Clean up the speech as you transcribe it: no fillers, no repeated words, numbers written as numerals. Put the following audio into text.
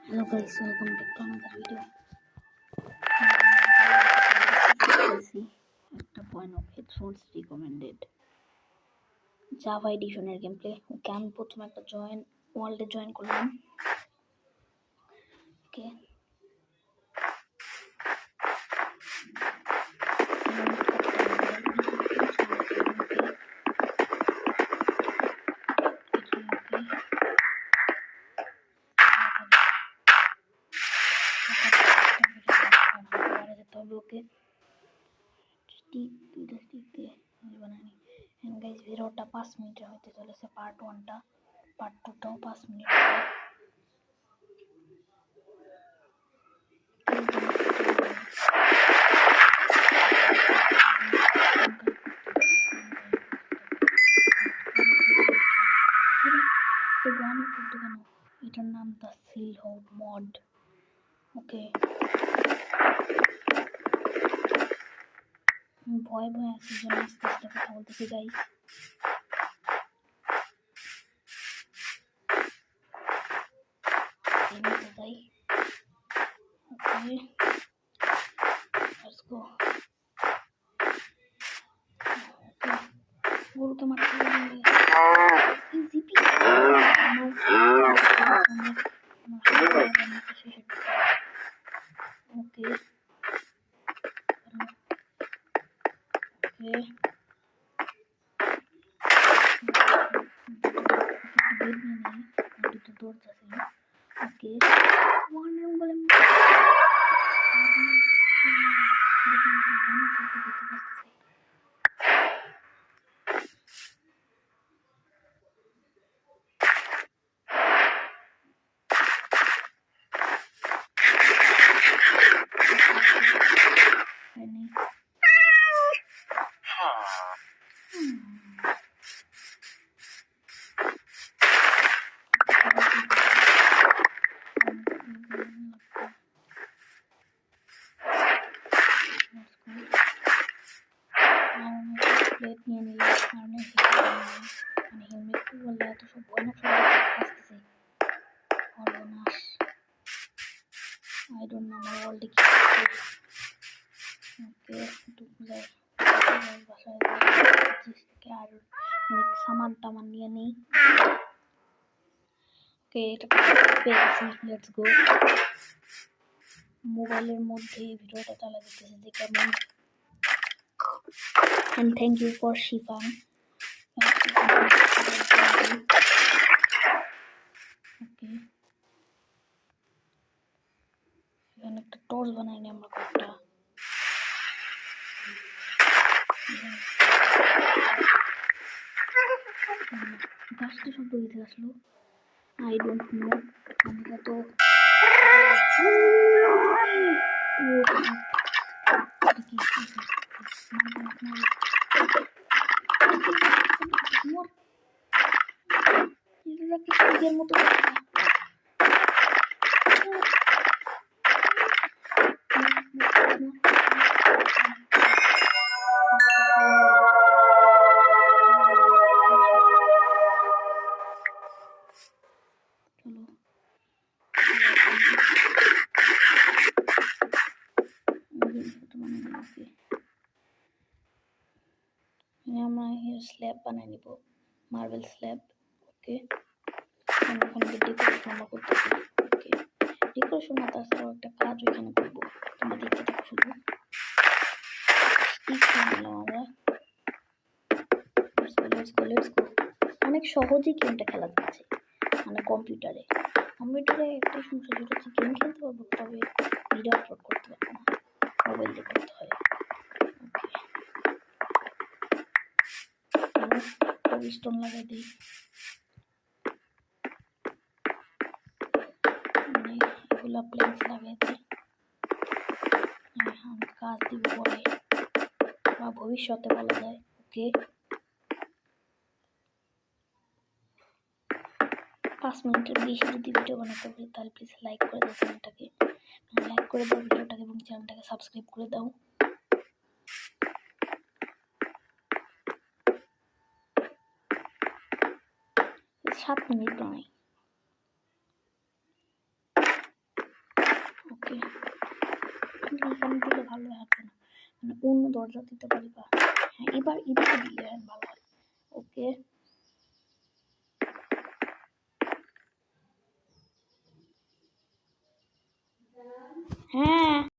Hello guys, welcome back to another video. একটা point of headphones recommended Java এডিশনের game play. Okay, আমি প্রথমে একটা ওয়ার্ল্ডে জয়েন করলাম। ওকে, ওকে গাইজ, ভিডিওটা 5 মিনিটের হতে চলেছে। পার্ট 1টা, পার্ট 2টাও 5 মিনিট। এটার নাম the seal hold mod. Okay, ভয় আছি জন্য আস্তে আস্তে কথা বলতেছি গাইস। যাই, ওকে লেটস গো। গরুকে মারতে হবে। জিপি ওকে ওকে দুটো দৌড় আছে। ওকে, ওয়ার্নিং বলে প্লেট নিয়ে নিলাম। কারণে হেলমেট বললে এত সব অনেক আসতেছে। সর্বনাশ, আই ডোন্ট নো আমার ওয়ার্ল্ডে কি। ওকে, বাসায় আর অনেক সামান টামান নিয়ে নেই। ওকে, এটা পেয়েছি। Let's go. মোবাইলের মধ্যে ভিডিওটা চালা দিতেছে যে কেমন। and thank you for Shifan. ওকে, এখানে একটা টর্চ বানাই নি আমরা কয়েকটা। গাছটা শব্দ দিতে আসলো, আই ডোন্ট নো। আমরা তো মতো স্ল্যাব বানাই নিব, মার্বেল স্ল্যাব। ওকে, এখন ডেকোরেশন আমরা করতেছি। ওকে, ডেকোরেশন না, তাছাড়াও একটা কাজ ওইখানে করবো। তোমরা দেখতে থাকো শুধু। আমরা লেটস গো। অনেক সহজেই গেমটা খেলা যাচ্ছে, মানে কম্পিউটারে একটা সমস্যা, যেটা হচ্ছে গেম খেলতে পারবো, তবে ভিডিও আপলোড করতে পারবো না। মোবাইল দিয়ে করতে হয়। স্টোন লাগাই দিই। এগুলা প্লেন্স লাগাই দিই। কাজ দিব পরে বা ভবিষ্যতে বলা যায়। ওকে, 5 মিনিটের বেশি যদি ভিডিও বানাতে পারি তাহলে প্লিজ লাইক করে দাও চ্যানেলটাকে, লাইক করে দাও ভিডিওটাকে এবং চ্যানেলটাকে সাবস্ক্রাইব করে দাও। 7 মিনিট নয়। এখানে দিলে ভালো দেখাচ্ছে না, মানে অন্য দরজা দিতে পারি বা হ্যাঁ এবার এদিকে দিলে ভালো হয়। ওকে হ্যাঁ